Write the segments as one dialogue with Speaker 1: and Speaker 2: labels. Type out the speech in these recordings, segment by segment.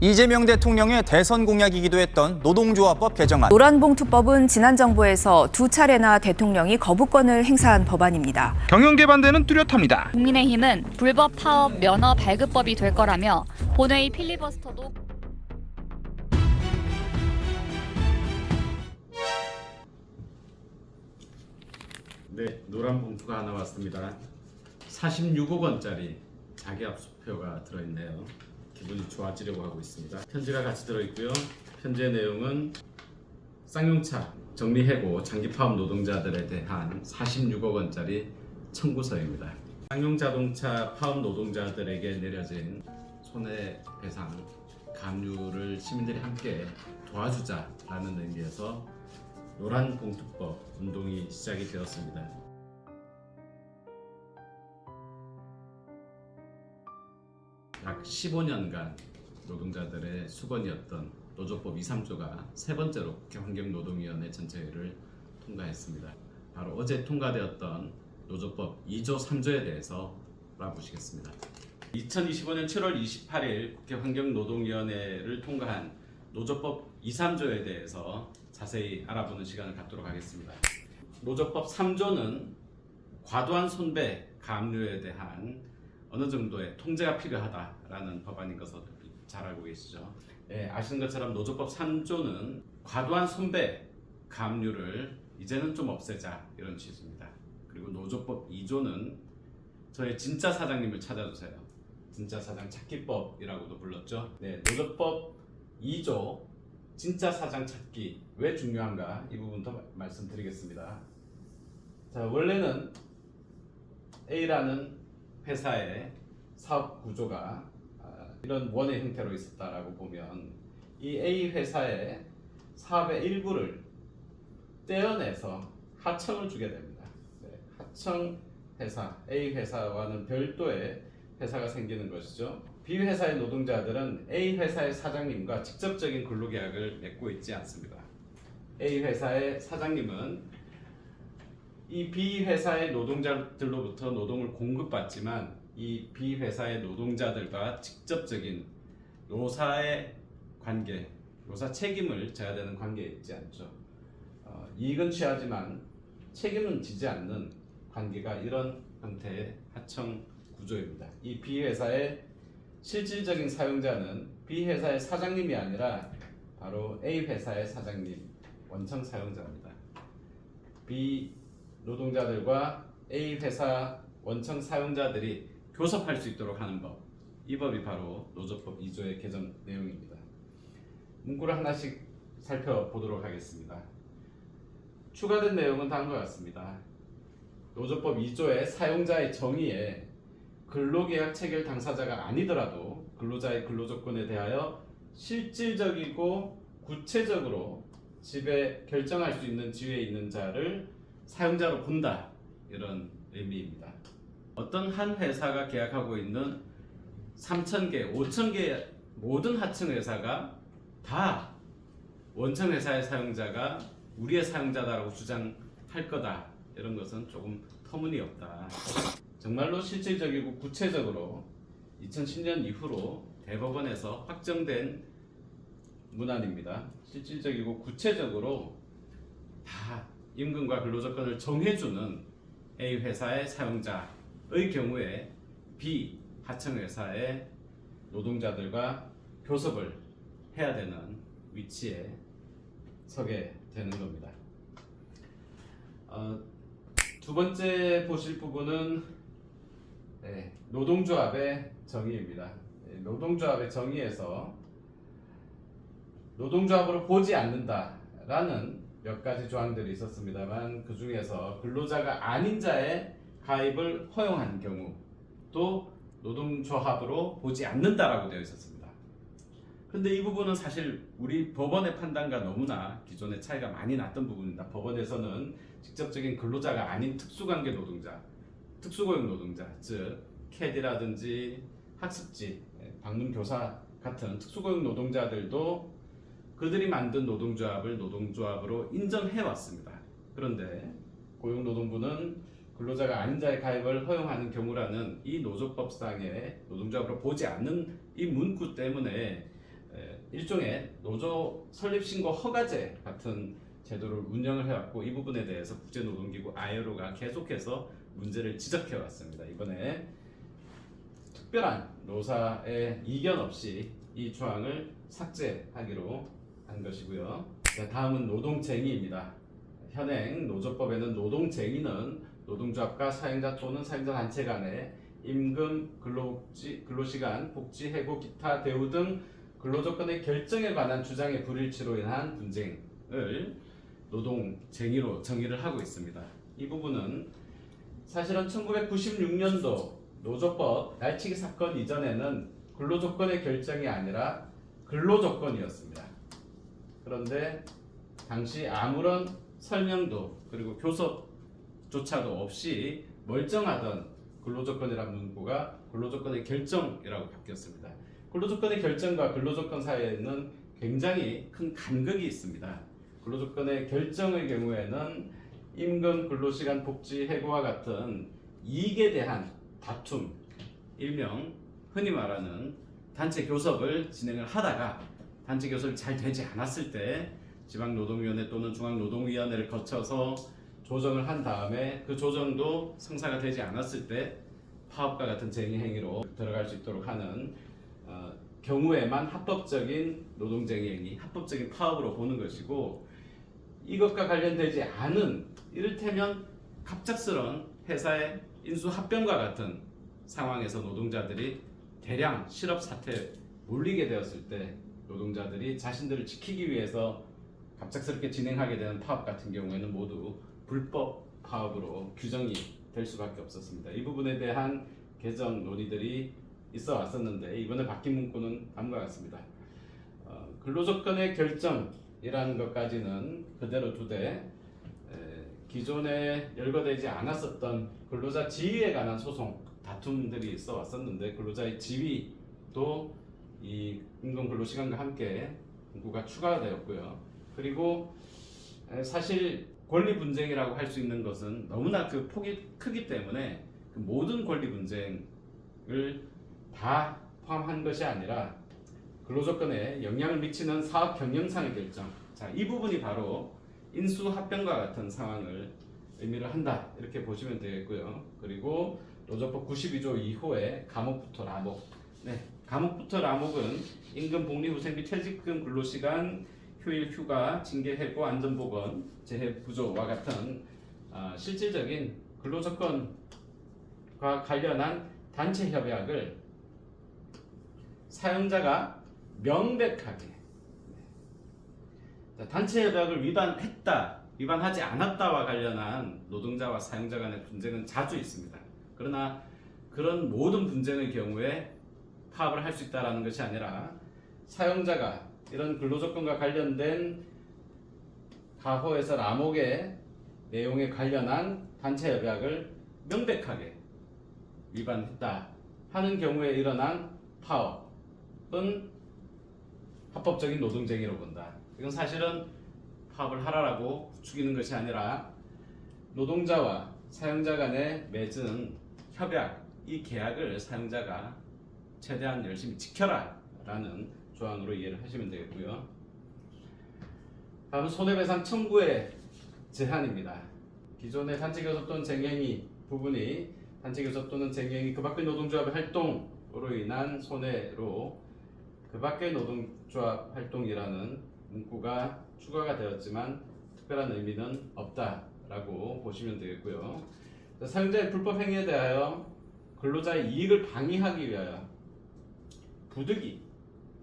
Speaker 1: 이재명 대통령의 대선 공약이기도 했던 노동조합법 개정안.
Speaker 2: 노란봉투법은 지난 정부에서 두 차례나 대통령이 거부권을 행사한 법안입니다.
Speaker 3: 경영계 반대는 뚜렷합니다.
Speaker 4: 국민의힘은 불법 파업 면허 발급법이 될 거라며 본회의 필리버스터도
Speaker 5: 네, 노란 봉투가 하나 왔습니다. 46억 원짜리 자기압수표가 들어있네요. 기분이 좋아지려고 하고 있습니다. 편지가 같이 들어있고요. 편지의 내용은 쌍용차 정리해고 장기파업 노동자들에 대한 46억 원짜리 청구서입니다. 쌍용자동차 파업 노동자들에게 내려진 손해배상 감류를 시민들이 함께 도와주자라는 의미에서 노란봉투법 운동이 시작이 되었습니다. 약 15년간 노동자들의 수건이었던 노조법 2, 3조가 세 번째로 국회 환경노동위원회 전체회의를 통과했습니다. 바로 어제 통과되었던 노조법 2조, 3조에 대해서 알아보시겠습니다. 2025년 7월 28일 국회 환경노동위원회를 통과한 노조법 2, 3조에 대해서 자세히 알아보는 시간을 갖도록 하겠습니다. 노조법 3조는 과도한 손배 가압류에 대한 어느 정도의 통제가 필요하다라는 법안인 것을 잘 알고 계시죠. 아시는 것처럼 노조법 3조는 과도한 손배 가압류를 이제는 좀 없애자 이런 취지입니다. 그리고 노조법 2조는 저의 진짜 사장님을 찾아주세요. 진짜 사장 찾기법이라고도 불렀죠. 노조법 2조 진짜 사장 찾기 왜 중요한가 이 부분도 말씀드리겠습니다. 자, 원래는 A라는 회사의 사업 구조가 이런 원의 형태로 있었다라고 보면 이 A 회사의 사업의 일부를 떼어내서 하청을 주게 됩니다. 하청 회사 A 회사와는 별도의 회사가 생기는 것이죠. B 회사의 노동자들은 A 회사의 사장님과 직접적인 근로계약을 맺고 있지 않습니다. A 회사의 사장님은 이 B 회사의 노동자들로부터 노동을 공급받지만 이 B 회사의 노동자들과 직접적인 노사의 관계, 노사 책임을 져야 되는 관계에 있지 않죠. 이익은 취하지만 책임은 지지 않는 관계가 이런 형태의 하청 구조입니다. 이 B 회사의 실질적인 사용자는 B 회사의 사장님이 아니라 바로 A 회사의 사장님, 원청 사용자입니다. B 노동자들과 A 회사 원청 사용자들이 교섭할 수 있도록 하는 법, 이 법이 바로 노조법 2조의 개정 내용입니다. 문구를 하나씩 살펴보도록 하겠습니다. 추가된 내용은 다음과 같습니다. 노조법 2조의 사용자의 정의에 근로계약 체결 당사자가 아니더라도 근로자의 근로조건에 대하여 실질적이고 구체적으로 지배 결정할 수 있는 지위에 있는 자를 사용자로 본다, 이런 의미입니다. 어떤 한 회사가 계약하고 있는 3,000개, 5,000개 모든 하청 회사가 다 원청 회사의 사용자가 우리의 사용자다라고 주장할 거다, 이런 것은 조금 터무니없다. 정말로 실질적이고 구체적으로 2010년 이후로 대법원에서 확정된 문안입니다. 실질적이고 구체적으로 다 임금과 근로조건을 정해주는 A 회사의 사용자의 경우에 B 하청회사의 노동자들과 교섭을 해야 되는 위치에 서게 되는 겁니다. 두 번째 보실 부분은 노동조합의 정의입니다. 노동조합의 정의에서 노동조합으로 보지 않는다라는 몇 가지 조항들이 있었습니다만 그 중에서 근로자가 아닌 자의 가입을 허용하는 경우 또 노동조합으로 보지 않는다라고 되어 있었습니다. 그런데 이 부분은 사실 우리 법원의 판단과 너무나 기존의 차이가 많이 났던 부분입니다. 법원에서는 직접적인 근로자가 아닌 특수관계 노동자, 특수고용 노동자, 즉 캐디라든지 학습지, 방문교사 같은 특수고용 노동자들도 그들이 만든 노동조합을 노동조합으로 인정해 왔습니다. 그런데 고용노동부는 근로자가 아닌 자의 가입을 허용하는 경우라는 이 노조법상의 노동조합으로 보지 않는 이 문구 때문에 일종의 노조 설립신고 허가제 같은 제도를 운영을 해왔고 이 부분에 대해서 국제노동기구 ILO가 계속해서 문제를 지적해 왔습니다. 이번에 특별한 노사의 이견 없이 이 조항을 삭제하기로 한 것이고요. 자, 다음은 노동쟁의입니다. 현행 노조법에는 노동쟁의는 노동조합과 사용자 또는 사용자 단체 간의 임금, 근로시간, 복지, 해고, 기타, 대우 등 근로조건의 결정에 관한 주장의 불일치로 인한 분쟁을 노동쟁의로 정의를 하고 있습니다. 이 부분은 사실은 1996년도 노조법 날치기 사건 이전에는 근로조건의 결정이 아니라 근로조건이었습니다. 그런데 당시 아무런 설명도 그리고 교섭조차도 없이 멀쩡하던 근로조건이라는 문구가 근로조건의 결정이라고 바뀌었습니다. 근로조건의 결정과 근로조건 사이에는 굉장히 큰 간극이 있습니다. 근로조건의 결정의 경우에는 임금, 근로시간, 복지, 해고와 같은 이익에 대한 다툼, 일명 흔히 말하는 단체 교섭을 진행을 하다가 단체 교섭이 잘 되지 않았을 때 지방노동위원회 또는 중앙노동위원회를 거쳐서 조정을 한 다음에 그 조정도 성사가 되지 않았을 때 파업과 같은 쟁의 행위로 들어갈 수 있도록 하는 경우에만 합법적인 노동쟁의 행위, 합법적인 파업으로 보는 것이고 이것과 관련되지 않은 이를테면 갑작스런 회사의 인수합병과 같은 상황에서 노동자들이 대량 실업 사태에 몰리게 되었을 때 노동자들이 자신들을 지키기 위해서 갑작스럽게 진행하게 되는 파업 같은 경우에는 모두 불법 파업으로 규정이 될 수밖에 없었습니다. 이 부분에 대한 개정 논의들이 있어 왔었는데 이번에 바뀐 문구는 다음과 같습니다. 근로조건의 결정이라는 것까지는 그대로 두되 기존에 열거되지 않았었던 근로자 지위에 관한 소송 다툼들이 있어 왔었는데 근로자의 지위도 이 임금 근로시간과 함께 문구가 추가되었고요. 그리고 사실 권리 분쟁이라고 할 수 있는 것은 너무나 그 폭이 크기 때문에 그 모든 권리 분쟁을 다 포함한 것이 아니라 근로조건에 영향을 미치는 사업 경영상의 결정. 자, 이 부분이 바로 인수합병과 같은 상황을 의미를 한다 이렇게 보시면 되겠고요. 그리고 노조법 92조 2호의 감옥부터 라목. 네, 감옥부터 라목은 임금, 복리, 후생 및 퇴직금, 근로시간, 휴일, 휴가, 징계, 해고, 안전보건, 재해 부조와 같은 실질적인 근로조건과 관련한 단체 협약을 사용자가 명백하게 단체 협약을 위반했다, 위반하지 않았다와 관련한 노동자와 사용자 간의 분쟁은 자주 있습니다. 그러나 그런 모든 분쟁의 경우에 파업을 할 수 있다는 것이 아니라 사용자가 이런 근로조건과 관련된 가호에서 라목의 내용에 관련한 단체 협약을 명백하게 위반했다 하는 경우에 일어난 파업은 합법적인 노동쟁의로 본다. 이건 사실은 파업을 하라라고 부추기는 것이 아니라 노동자와 사용자 간에 맺은 협약, 이 계약을 사용자가 최대한 열심히 지켜라 라는 조항으로 이해를 하시면 되겠고요. 다음은 손해배상 청구의 제한입니다. 기존의 단체교섭 또는 쟁행위 부분이 단체교섭 또는 쟁행위 그 밖의 노동조합의 활동으로 인한 손해로 그 밖의 노동조합 활동이라는 문구가 추가가 되었지만 특별한 의미는 없다라고 보시면 되겠고요. 사용자의 불법 행위에 대하여 근로자의 이익을 방해하기 위하여 부득이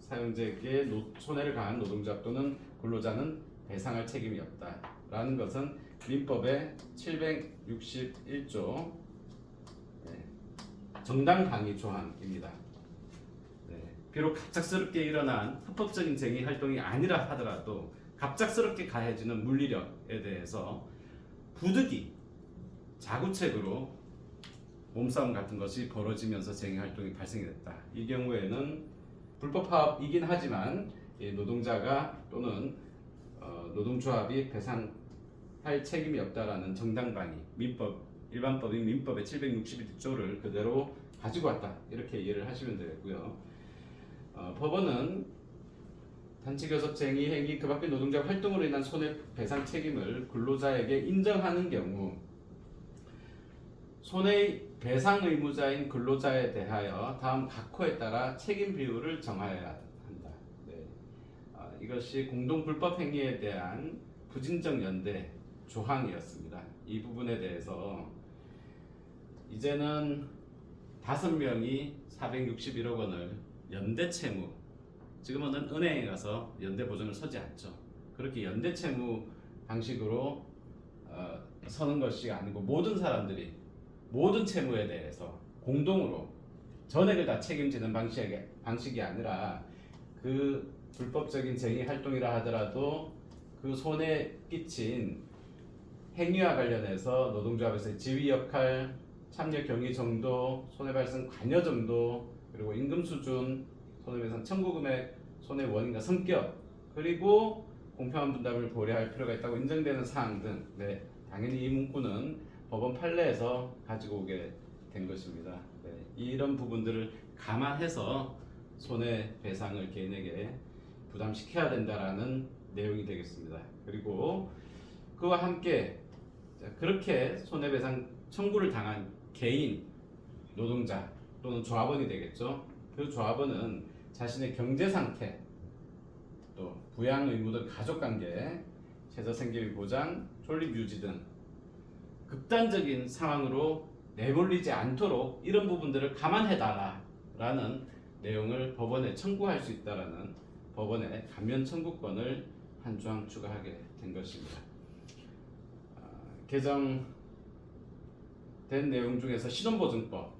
Speaker 5: 사용자에게 손해를 가한 노동자 또는 근로자는 배상할 책임이 없다라는 것은 민법의 761조 정당방위 조항입니다. 비록 갑작스럽게 일어난 합법적인 쟁의 활동이 아니라 하더라도 갑작스럽게 가해지는 물리력에 대해서 부득이 자구책으로 몸싸움 같은 것이 벌어지면서 쟁의 활동이 발생이 됐다. 이 경우에는 불법 파업이긴 하지만 노동자가 또는 노동조합이 배상할 책임이 없다라는 정당방위 민법 일반법인 민법의 761조를 그대로 가지고 왔다 이렇게 이해를 하시면 되겠고요. 법원은 단체교섭쟁의 행위 그 밖의 노동자 활동으로 인한 손해배상 책임을 근로자에게 인정하는 경우 손해배상 의무자인 근로자에 대하여 다음 각 호에 따라 책임 비율을 정하여야 한다. 네. 이것이 공동불법 행위에 대한 부진적 연대 조항이었습니다. 이 부분에 대해서 이제는 5명이 461억 원을 연대 채무, 지금은 은행에 가서 연대 보증을 서지 않죠. 그렇게 연대 채무 방식으로 서는 것이 아니고 모든 사람들이 모든 채무에 대해서 공동으로 전액을 다 책임지는 방식이 아니라 그 불법적인 쟁의 활동이라 하더라도 그 손해 끼친 행위와 관련해서 노동조합에서의 지휘 역할, 참여 경위 정도, 손해발생 관여 정도, 그리고 임금 수준, 손해배상 청구 금액, 손해 원인과 성격, 그리고 공평한 분담을 고려할 필요가 있다고 인정되는 사항 등, 네, 당연히 이 문구는 법원 판례에서 가지고 오게 된 것입니다. 네, 이런 부분들을 감안해서 손해배상을 개인에게 부담시켜야 된다라는 내용이 되겠습니다. 그리고 그와 함께 그렇게 손해배상 청구를 당한 개인, 노동자 또는 조합원이 되겠죠. 그 조합원은 자신의 경제 상태, 또 부양 의무 등 가족관계, 최저생계비 보장, 존립 유지 등 극단적인 상황으로 내몰리지 않도록 이런 부분들을 감안해달라라는 내용을 법원에 청구할 수 있다라는 법원의 감면 청구권을 한 조항 추가하게 된 것입니다. 개정된 내용 중에서 신원보증법,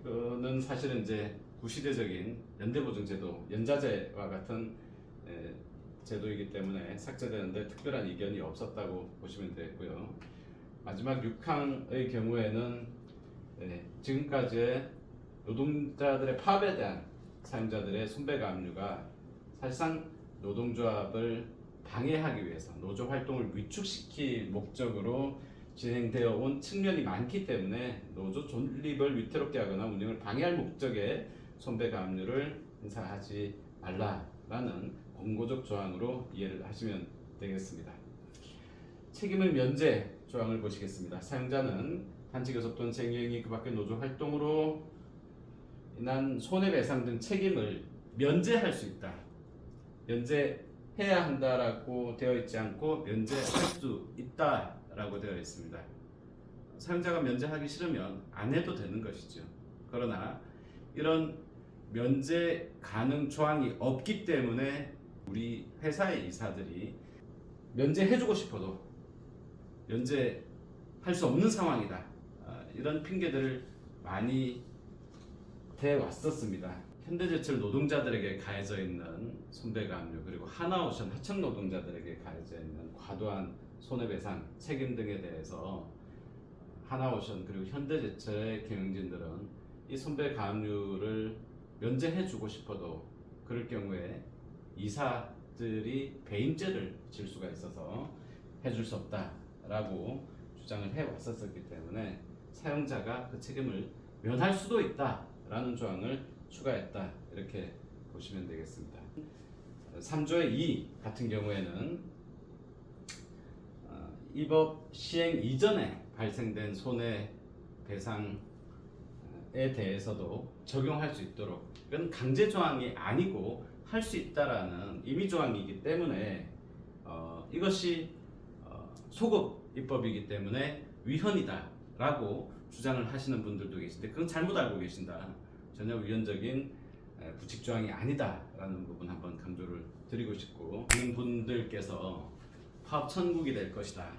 Speaker 5: 이거는 사실은 이제 구시대적인 연대보증제도, 연자제와 같은 제도이기 때문에 삭제되는데 특별한 이견이 없었다고 보시면 되겠고요. 마지막 6항의 경우에는 지금까지의 노동자들의 파업에 대한 사용자들의 손배가압류가 사실상 노동조합을 방해하기 위해서 노조 활동을 위축시킬 목적으로 진행되어 온 측면이 많기 때문에 노조 존립을 위태롭게 하거나 운영을 방해할 목적의 손배가압류를 행사하지 말라라는 권고적 조항으로 이해를 하시면 되겠습니다. 책임을 면제 조항을 보시겠습니다. 사용자는 단체교섭 또는 쟁의행위 그 밖의 노조 활동으로 인한 손해배상 등 책임을 면제할 수 있다. 면제해야 한다라고 되어 있지 않고 면제할 수 있다라고 되어 있습니다. 사용자가 면제하기 싫으면 안 해도 되는 것이죠. 그러나 이런 면제 가능 조항이 없기 때문에 우리 회사의 이사들이 면제해주고 싶어도 면제할 수 없는 상황이다. 이런 핑계들을 많이 대왔었습니다. 현대제철 노동자들에게 가해져 있는 손배가압류, 그리고 하나오션 하청 노동자들에게 가해져 있는 과도한 손해배상 책임 등에 대해서 하나오션 그리고 현대제철의 경영진들은 이 손배가압류를 면제해주고 싶어도 그럴 경우에 이사들이 배임죄를 질 수가 있어서 해줄 수 없다라고 주장을 해왔었기 때문에 사용자가 그 책임을 면할 수도 있다라는 조항을 추가했다, 이렇게 보시면 되겠습니다. 3조의 2 같은 경우에는 이 법 시행 이전에 발생된 손해배상에 대해서도 적용할 수 있도록, 이건 강제 조항이 아니고 할 수 있다라는 임의 조항이기 때문에 이것이 소급 입법이기 때문에 위헌이다라고 주장을 하시는 분들도 계신데 그건 잘못 알고 계신다. 전혀 위헌적인 부칙 조항이 아니다라는 부분 한번 강조를 드리고 싶고, 많은 분들께서 파업 천국이 될 것이다,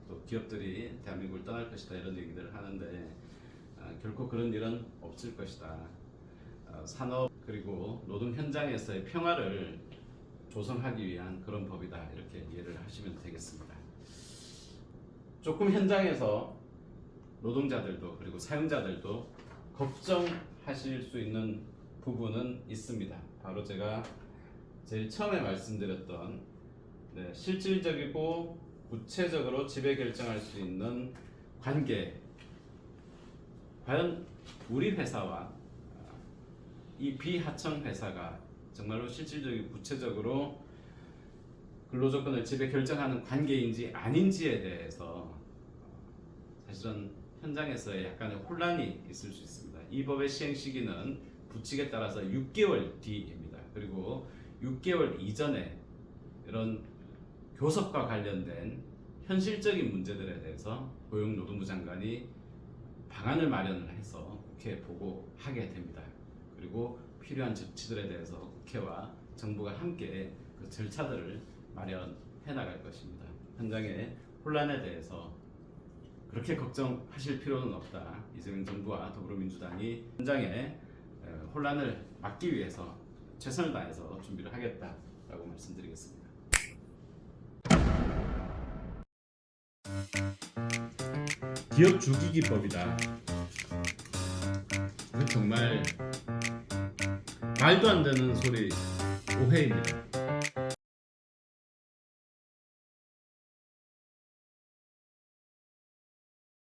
Speaker 5: 또 기업들이 대한민국을 떠날 것이다, 이런 얘기들을 하는데 결코 그런 일은 없을 것이다. 산업 그리고 노동 현장에서의 평화를 조성하기 위한 그런 법이다, 이렇게 이해를 하시면 되겠습니다. 조금 현장에서 노동자들도 그리고 사용자들도 걱정하실 수 있는 부분은 있습니다. 바로 제가 제일 처음에 말씀드렸던 실질적이고 구체적으로 지배 결정할 수 있는 관계, 과연 우리 회사와 이 비하청 회사가 정말로 실질적이고 구체적으로 근로조건을 지배 결정하는 관계인지 아닌지에 대해서 사실은 현장에서 약간의 혼란이 있을 수 있습니다. 이 법의 시행 시기는 부칙에 따라서 6개월 뒤입니다. 그리고 6개월 이전에 이런 교섭과 관련된 현실적인 문제들에 대해서 고용노동부 장관이 방안을 마련을 해서 국회에 보고하게 됩니다. 그리고 필요한 조치들에 대해서 국회와 정부가 함께 그 절차들을 마련해 나갈 것입니다. 현장의 혼란에 대해서 그렇게 걱정하실 필요는 없다. 이재명 정부와 더불어민주당이 현장의 혼란을 막기 위해서 최선을 다해서 준비를 하겠다라고 말씀드리겠습니다. 기업 죽이기법이다. 정말 말도 안 되는 소리, 오해입니다.